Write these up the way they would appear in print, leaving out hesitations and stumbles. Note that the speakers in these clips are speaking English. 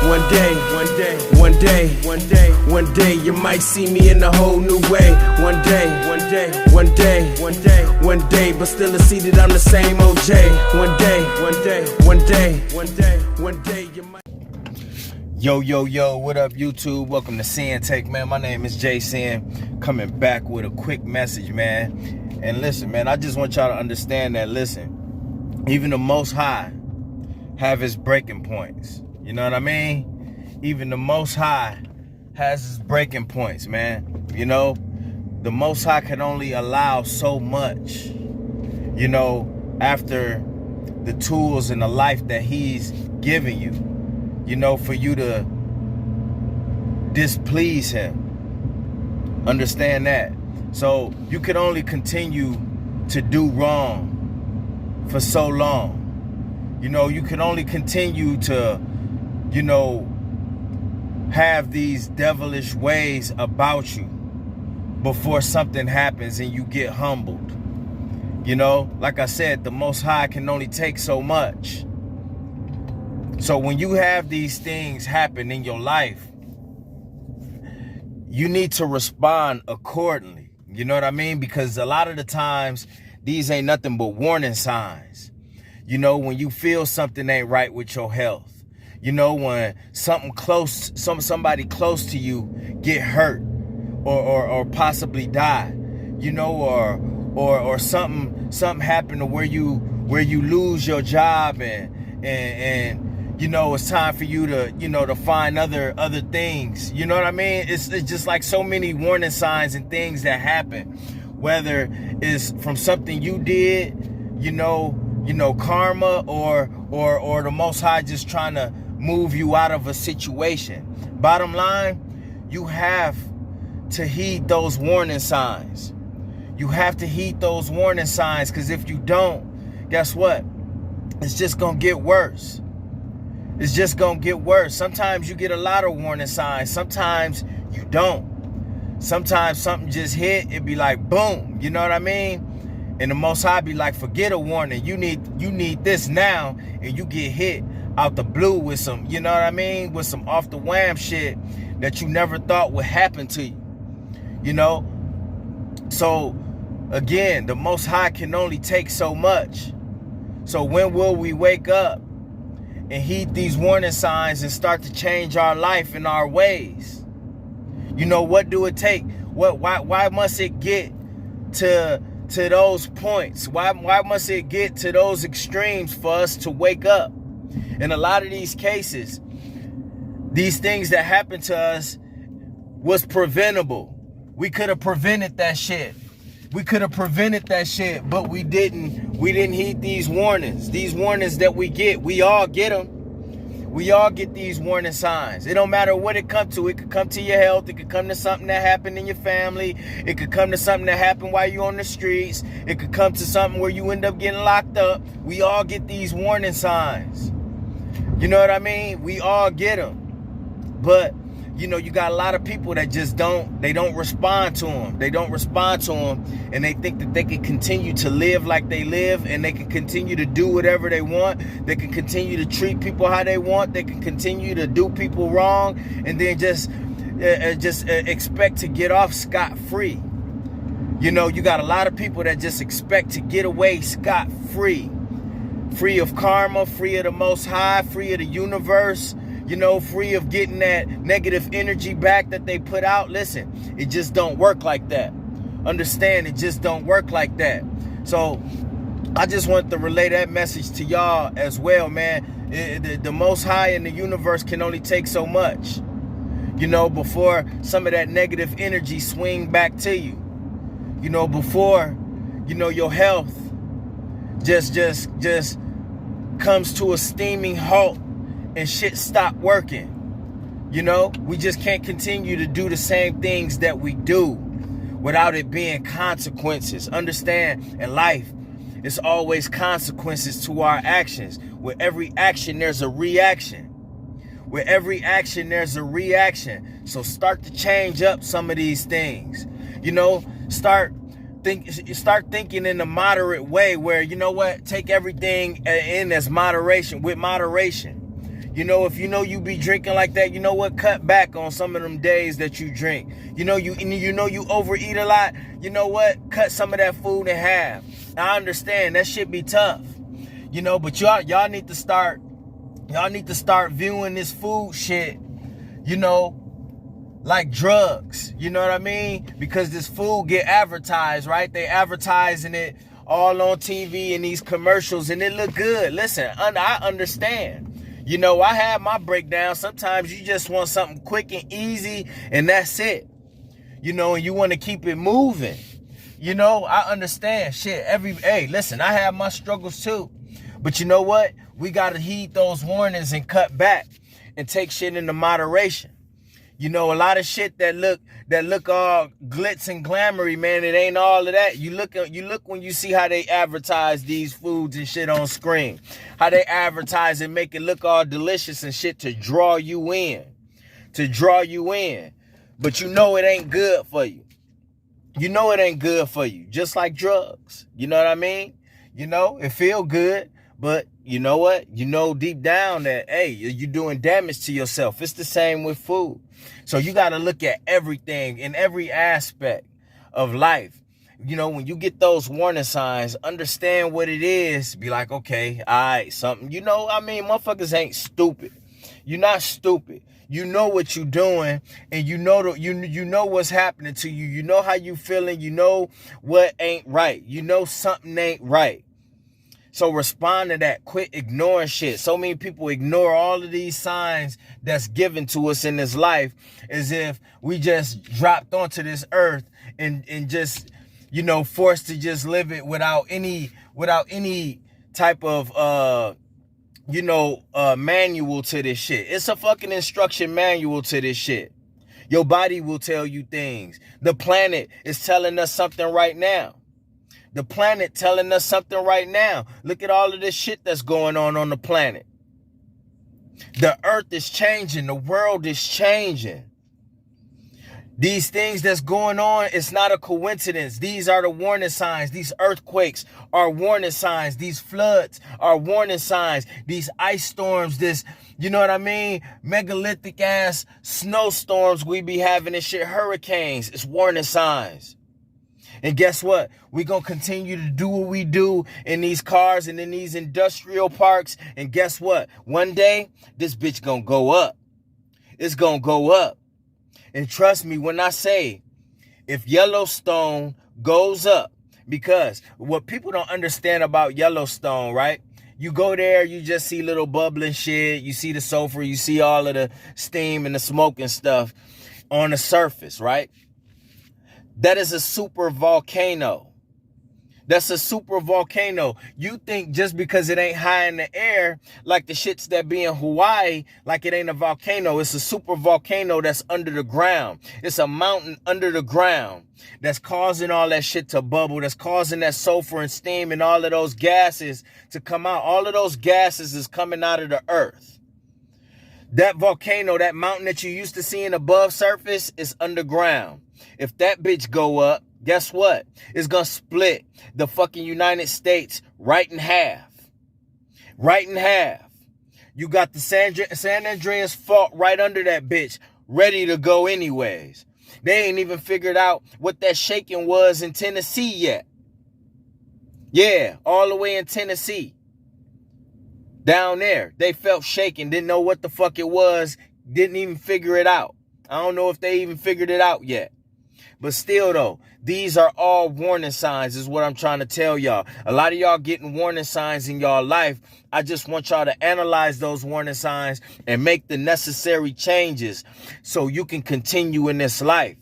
One day, you might see me in a whole new way. One day, but still I see that I'm the same OJ. One day, you might. Yo, what up, YouTube? Welcome to Sinn-Take, man. My name is Sin, coming back with a quick message, man. And listen, man, I just want y'all to understand that, listen, even the Most High have his breaking points. You know what I mean? Even the Most High has his breaking points, man. You know, the Most High can only allow so much, you know, after the tools and the life that he's giving you, you know, for you to displease him. Understand that. So you can only continue to do wrong for so long. You know, you can only continue to, you know, have these devilish ways about you before something happens and you get humbled. You know, like I said, the Most High can only take so much. So when you have these things happen in your life, you need to respond accordingly. You know what I mean? Because a lot of the times, these ain't nothing but warning signs. You know, when you feel something ain't right with your health. You know, when somebody close to you get hurt or possibly die. You know, or something happened to where you lose your job and you know, it's time for you to, you know, to find other things. You know what I mean? It's just like so many warning signs and things that happen, whether it's from something you did, you know, karma or the Most High just trying to move you out of a situation. Bottom line, you have to heed those warning signs. You have to heed those warning signs, because if you don't, guess what? It's just gonna get worse. It's just gonna get worse. Sometimes you get a lot of warning signs. Sometimes you don't. Sometimes something just hit, it be like boom. You know what I mean? And the Most High be like, forget a warning. You need this now, and you get hit out the blue with some, you know what I mean? With some off the wham shit that you never thought would happen to you. You know? So again, the Most High can only take so much. So when will we wake up and heed these warning signs and start to change our life and our ways? You know, what do it take? Why must it get to those points? Why must it get to those extremes for us to wake up? In a lot of these cases, these things that happened to us was preventable. We could have prevented that shit. But we didn't heed these warnings. These warnings that we get, we all get them. We all get these warning signs. It don't matter what it comes to. It could come to your health. It could come to something that happened in your family. It could come to something that happened while you're on the streets. It could come to something where you end up getting locked up. We all get these warning signs. You know what I mean? We all get them. But, you know, you got a lot of people that just don't respond to them. They don't respond to them, and they think that they can continue to live like they live, and they can continue to do whatever they want. They can continue to treat people how they want. They can continue to do people wrong, and then just expect to get off scot-free. You know, you got a lot of people that just expect to get away scot-free. Free of karma, free of the Most High, free of the universe. You know, free of getting that negative energy back that they put out. Listen, it just don't work like that. Understand, it just don't work like that. So I just want to relay that message to y'all as well, man. The Most High in the universe can only take so much, you know, before some of that negative energy swing back to you. You know, before, you know, your health just comes to a steaming halt and shit stop working. You know, we just can't continue to do the same things that we do without it being consequences. Understand, in life, it's always consequences to our actions. With every action, there's a reaction. With every action, there's a reaction. So start to change up some of these things. You know, start thinking in a moderate way where, you know what, take everything in as moderation, with moderation. You know, if you know you be drinking like that, you know what? Cut back on some of them days that you drink. You know you overeat a lot. You know what? Cut some of that food in half. I understand that shit be tough. You know, but y'all need to start viewing this food shit, you know, like drugs. You know what I mean? Because this food get advertised, right? They advertising it all on TV and these commercials, and it look good. Listen, I understand. You know, I have my breakdown. Sometimes you just want something quick and easy, and that's it. You know, and you want to keep it moving. You know, I understand. Shit, hey, listen, I have my struggles too. But you know what? We got to heed those warnings and cut back and take shit into moderation. You know, a lot of shit that look all glitz and glamoury, man, it ain't all of that. You look when you see how they advertise these foods and shit on screen. How they advertise and make it look all delicious and shit to draw you in. But you know it ain't good for you. You know it ain't good for you. Just like drugs. You know what I mean? You know, it feel good. But you know what? You know deep down that, hey, you're doing damage to yourself. It's the same with food. So you got to look at everything in every aspect of life. You know, when you get those warning signs, understand what it is. Be like, okay, all right, something. You know, I mean, motherfuckers ain't stupid. You're not stupid. You know what you're doing, and you know you know what's happening to you. You know how you feeling. You know what ain't right. You know something ain't right. So respond to that. Quit ignoring shit. So many people ignore all of these signs that's given to us in this life as if we just dropped onto this earth and just, you know, forced to just live it without any type of manual to this shit. It's a fucking instruction manual to this shit. Your body will tell you things. The planet is telling us something right now. The planet telling us something right now. Look at all of this shit that's going on the planet. The earth is changing. The world is changing. These things that's going on, it's not a coincidence. These are the warning signs. These earthquakes are warning signs. These floods are warning signs. These ice storms, this, you know what I mean? Megalithic ass snowstorms we be having and shit, hurricanes, it's warning signs. And guess what? We're going to continue to do what we do in these cars and in these industrial parks. And guess what? One day, this bitch going to go up. It's going to go up. And trust me when I say, if Yellowstone goes up, because what people don't understand about Yellowstone, right? You go there, you just see little bubbling shit. You see the sulfur. You see all of the steam and the smoke and stuff on the surface, right? That is a super volcano. That's a super volcano. You think just because it ain't high in the air, like the shits that be in Hawaii, like it ain't a volcano. It's a super volcano that's under the ground. It's a mountain under the ground that's causing all that shit to bubble, that's causing that sulfur and steam and all of those gases to come out. All of those gases is coming out of the earth. That volcano, that mountain that you used to seeing above surface is underground. If that bitch go up, guess what? It's gonna split the fucking United States right in half. Right in half. You got the San Andreas fault right under that bitch, ready to go anyways. They ain't even figured out what that shaking was in Tennessee yet. Yeah, all the way in Tennessee. Down there, they felt shaking, didn't know what the fuck it was, didn't even figure it out. I don't know if they even figured it out yet. But still though, these are all warning signs is what I'm trying to tell y'all. A lot of y'all getting warning signs in y'all life. I just want y'all to analyze those warning signs and make the necessary changes so you can continue in this life.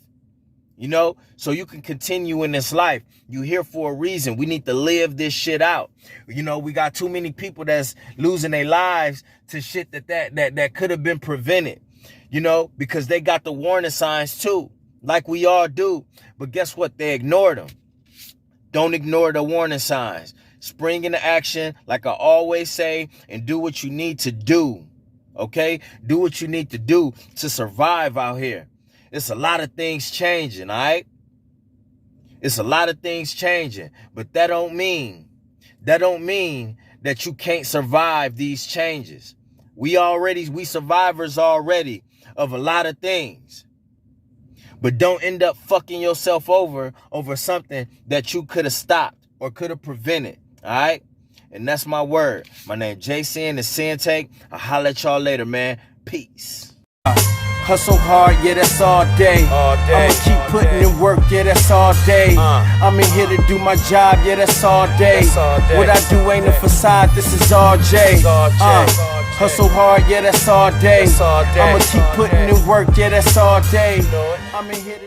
You know, so you can continue in this life. You here for a reason. We need to live this shit out. You know, we got too many people that's losing their lives to shit that could have been prevented, you know, because they got the warning signs too. Like we all do. But guess what? They ignored them. Don't ignore the warning signs. Spring into action, like I always say, and do what you need to do. Okay? Do what you need to do to survive out here. It's a lot of things changing, all right? It's a lot of things changing. But that don't mean that you can't survive these changes. We survivors already of a lot of things. But don't end up fucking yourself over something that you could have stopped or could have prevented. All right? And that's my word. My name Jason, the Sinn-Take. I'll holler at y'all later, man. Peace. Hustle hard, yeah, that's all day. I'ma keep putting in work, yeah, that's all day. I'm in here to do my job, yeah, that's all day. What I do ain't a facade, this is all J. Hustle hard, yeah, that's all day. I'ma keep putting in work, yeah, that's all day. I'm in here to